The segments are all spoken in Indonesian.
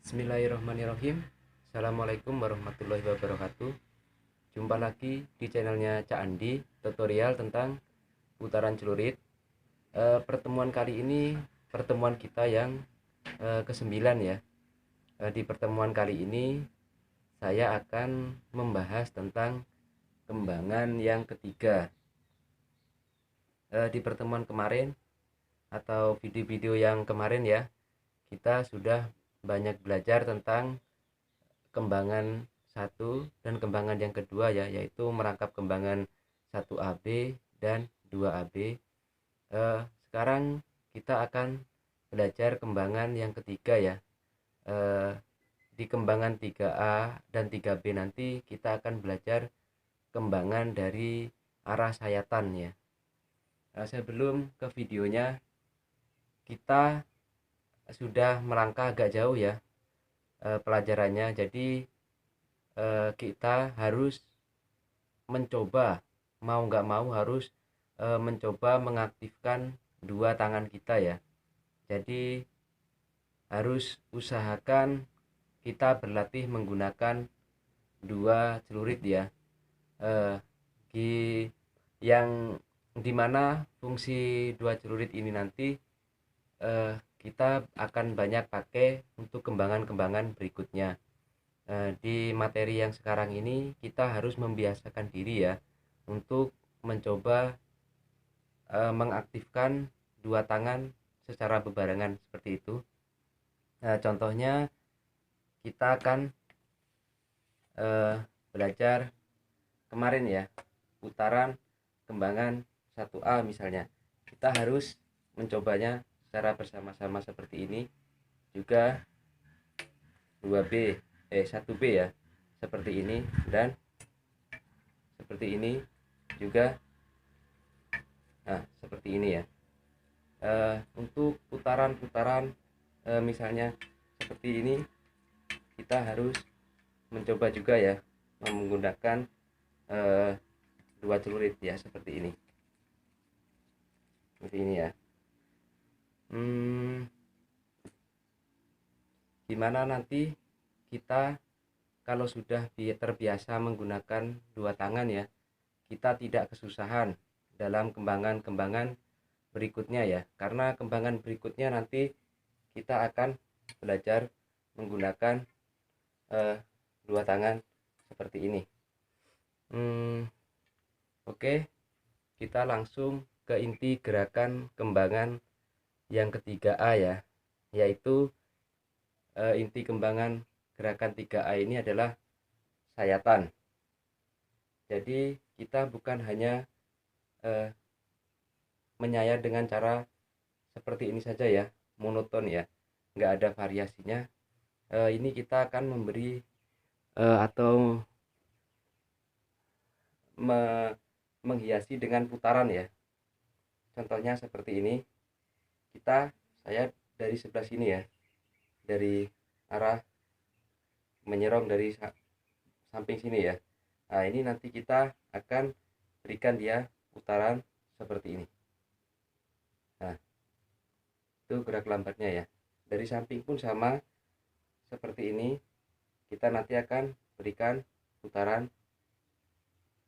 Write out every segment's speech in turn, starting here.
Bismillahirrahmanirrahim. Assalamualaikum warahmatullahi wabarakatuh. Jumpa lagi di channelnya Cak Andi, tutorial tentang putaran celurit. Pertemuan kali ini pertemuan kita yang ke-9 ya. Di pertemuan kali ini saya akan membahas tentang kembangan yang ketiga. Di pertemuan kemarin atau video-video yang kemarin ya, kita sudah banyak belajar tentang kembangan satu dan kembangan yang kedua ya, yaitu merangkap kembangan 1AB dan 2AB. Sekarang kita akan belajar kembangan yang ketiga ya. Di kembangan 3A dan 3B nanti kita akan belajar kembangan dari arah sayatan ya. Sebelum ke videonya, kita sudah melangkah agak jauh ya pelajarannya. Jadi kita harus mencoba, mau nggak mau harus mencoba mengaktifkan dua tangan kita ya. Jadi harus usahakan kita berlatih menggunakan dua celurit ya, di yang dimana fungsi dua celurit ini nanti kita akan banyak pakai untuk kembangan-kembangan berikutnya. Di materi yang sekarang ini kita harus membiasakan diri ya untuk mencoba mengaktifkan dua tangan secara bebarengan seperti itu. Contohnya kita akan belajar kemarin ya, putaran kembangan 1A misalnya. Kita harus mencobanya secara bersama-sama seperti ini. Juga 1B ya, seperti ini, dan seperti ini juga. Nah, seperti ini ya. Untuk putaran-putaran misalnya seperti ini, kita harus mencoba juga ya menggunakan dua celurit ya, seperti ini. Seperti ini ya. Dimana nanti kita kalau sudah terbiasa menggunakan dua tangan ya, kita tidak kesusahan dalam kembangan-kembangan berikutnya ya, karena kembangan berikutnya nanti kita akan belajar menggunakan dua tangan seperti ini. Oke, kita langsung ke inti gerakan kembangan yang ketiga A ya, yaitu inti kembangan gerakan 3A ini adalah sayatan. Jadi kita bukan hanya menyayat dengan cara seperti ini saja ya, monoton ya, nggak ada variasinya. Ini kita akan memberi atau menghiasi dengan putaran ya. Contohnya seperti ini. Saya dari sebelah sini ya, dari arah menyerong dari samping sini ya. Nah, ini nanti kita akan berikan dia putaran seperti ini. Nah, itu gerak lambatnya ya. Dari samping pun sama seperti ini. Kita nanti akan berikan putaran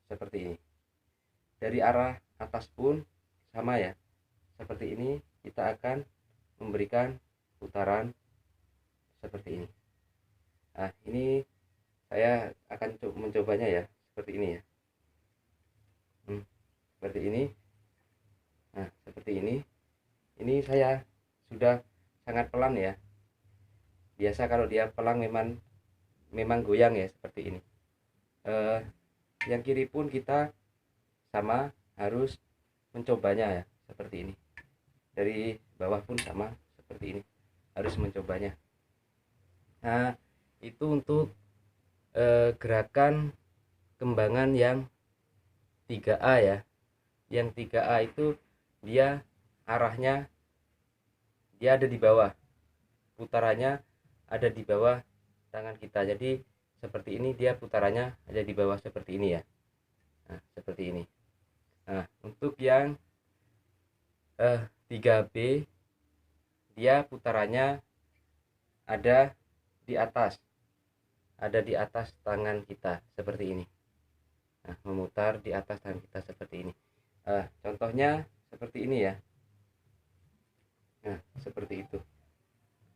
seperti ini. Dari arah atas pun sama ya, seperti ini. Kita akan memberikan putaran seperti ini. Nah, ini saya akan mencobanya ya, seperti ini ya. Seperti ini. Nah, seperti ini. Ini saya sudah sangat pelan ya. Biasa kalau dia pelan memang goyang ya, seperti ini. Yang kiri pun kita sama harus mencobanya ya, seperti ini. Dari bawah pun sama seperti ini, harus mencobanya. Nah, itu untuk gerakan kembangan yang 3A ya. Yang 3A itu dia arahnya dia ada di bawah, putarannya ada di bawah tangan kita. Jadi seperti ini, dia putarannya ada di bawah seperti ini ya. Nah, seperti ini. Nah, untuk yang 3B dia putarannya ada di atas, ada di atas tangan kita seperti ini. Nah, memutar di atas tangan kita seperti ini. Contohnya seperti ini ya. Nah, seperti itu.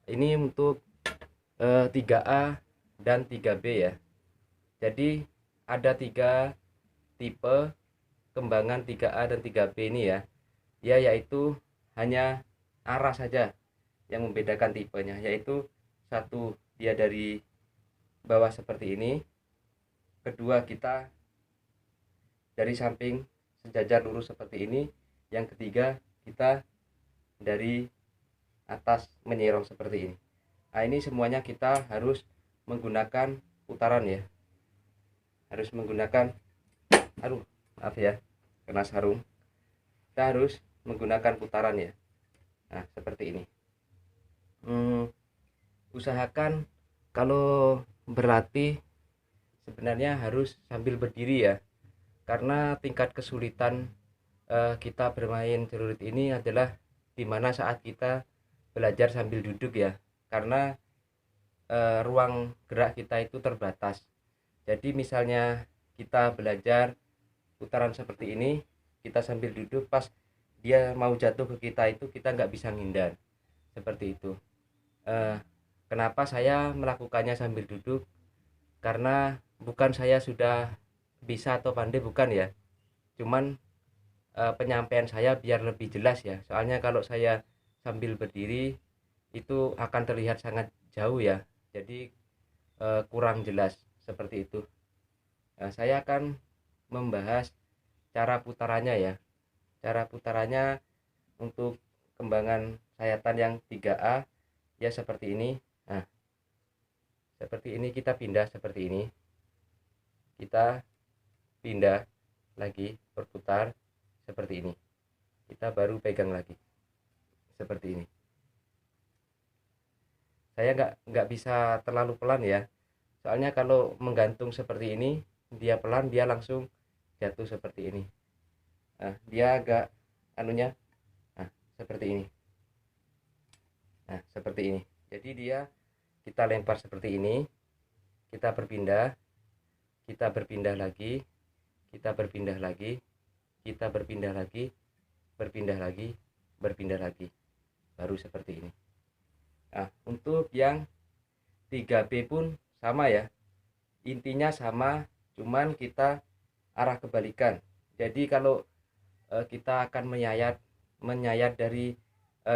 Ini untuk 3A dan 3B ya. Jadi ada 3 tipe kembangan 3A dan 3B ini ya. Yaitu hanya arah saja yang membedakan tipenya, yaitu satu dia dari bawah seperti ini, kedua kita dari samping sejajar lurus seperti ini, yang ketiga kita dari atas menyerong seperti ini. Nah, ini semuanya kita harus menggunakan putaran ya, harus menggunakan, maaf ya, kena sarung, kita harus menggunakan putaran ya. Nah, seperti ini. Usahakan kalau berlatih sebenarnya harus sambil berdiri ya, karena tingkat kesulitan kita bermain celurit ini adalah dimana saat kita belajar sambil duduk ya, karena ruang gerak kita itu terbatas. Jadi misalnya kita belajar putaran seperti ini, kita sambil duduk, pas dia mau jatuh ke kita itu kita nggak bisa ngindar, seperti itu. Kenapa saya melakukannya sambil duduk? Karena bukan saya sudah bisa atau pandai, bukan ya, cuman penyampaian saya biar lebih jelas ya. Soalnya kalau saya sambil berdiri itu akan terlihat sangat jauh ya, jadi kurang jelas seperti itu. Saya akan membahas cara putarannya ya. Cara putarannya untuk kembangan sayatan yang 3A ya seperti ini. Nah, seperti ini kita pindah, seperti ini kita pindah lagi, berputar seperti ini, kita baru pegang lagi seperti ini. Saya nggak bisa terlalu pelan ya, soalnya kalau menggantung seperti ini dia pelan, dia langsung jatuh seperti ini. Nah, dia agak anunya, nah seperti ini. Nah, seperti ini. Jadi dia kita lempar seperti ini, kita berpindah lagi, kita berpindah lagi, kita berpindah lagi, berpindah lagi, berpindah lagi, baru seperti ini. Nah, untuk yang 3B pun sama ya, intinya sama, cuman kita arah kebalikan. Jadi kalau kita akan menyayat dari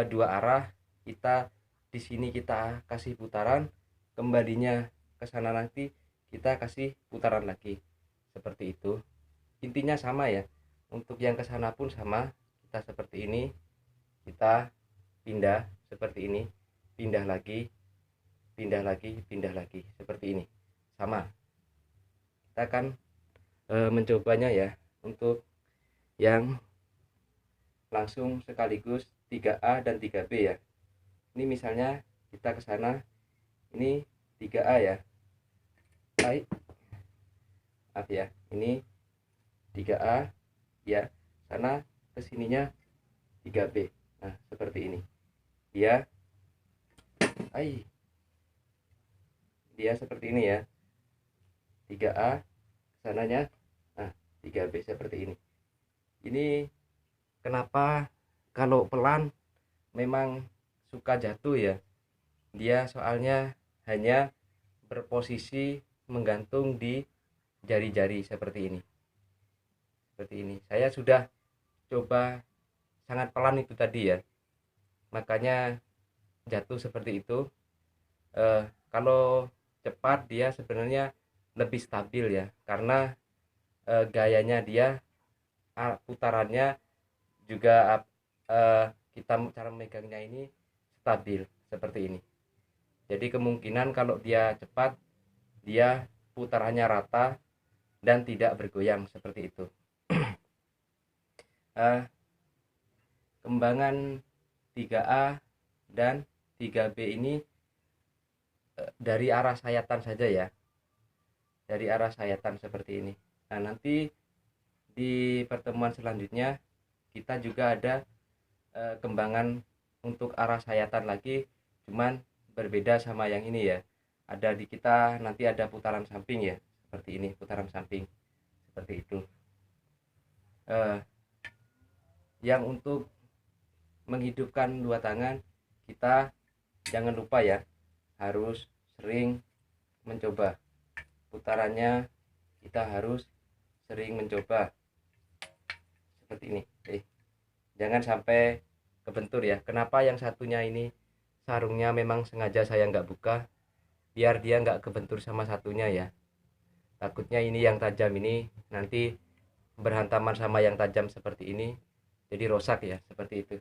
dua arah, kita di sini kita kasih putaran, kembalinya ke sana nanti kita kasih putaran lagi, seperti itu. Intinya sama ya. Untuk yang ke sana pun sama, kita seperti ini, kita pindah seperti ini, pindah lagi, pindah lagi, pindah lagi, seperti ini. Sama. Kita akan mencobanya ya, untuk yang langsung sekaligus 3A dan 3B ya. Ini misalnya kita ke sana, ini 3A ya. Baik. Maaf ya, ini 3A ya, sana kesininya 3B. Nah, seperti ini. Dia seperti ini ya. 3A sananya, nah 3B seperti ini. Ini kenapa kalau pelan memang suka jatuh ya, dia soalnya hanya berposisi menggantung di jari-jari seperti ini. Saya sudah coba sangat pelan itu tadi ya, makanya jatuh seperti itu. Kalau cepat dia sebenarnya lebih stabil ya, karena gayanya dia, putarannya juga, kita cara memegangnya ini stabil seperti ini. Jadi kemungkinan kalau dia cepat, dia putarannya rata dan tidak bergoyang seperti itu. Kembangan 3A dan 3B ini dari arah sayatan saja ya, dari arah sayatan seperti ini. Nah, nanti di pertemuan selanjutnya kita juga ada kembangan untuk arah sayatan lagi, cuman berbeda sama yang ini ya. ada di kita nanti ada putaran samping ya, seperti ini, putaran samping seperti itu. Yang untuk menghidupkan dua tangan, kita jangan lupa ya, harus sering mencoba putarannya, kita harus sering mencoba seperti ini. Jangan sampai kebentur ya. Kenapa yang satunya ini sarungnya memang sengaja saya nggak buka, biar dia nggak kebentur sama satunya ya. Takutnya ini yang tajam ini nanti berhantaman sama yang tajam seperti ini, jadi rosak ya, seperti itu.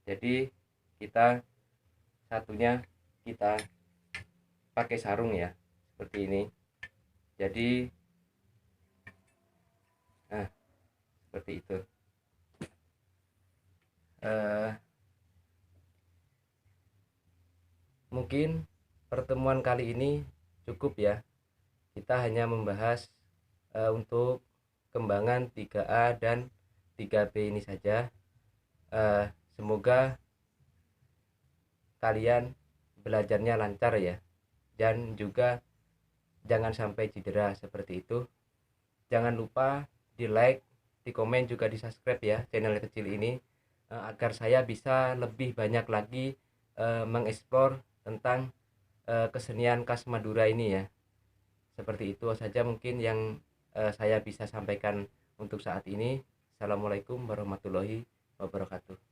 Jadi kita satunya kita pakai sarung ya, seperti ini. Jadi nah seperti itu. Mungkin pertemuan kali ini cukup ya, kita hanya membahas untuk kembangan 3A dan 3B ini saja. Semoga kalian belajarnya lancar ya, dan juga jangan sampai cedera seperti itu. Jangan lupa di like, di komen, juga di subscribe ya channel kecil ini, agar saya bisa lebih banyak lagi mengeksplor tentang kesenian khas Madura ini ya. Seperti itu saja mungkin yang saya bisa sampaikan untuk saat ini. Assalamualaikum warahmatullahi wabarakatuh.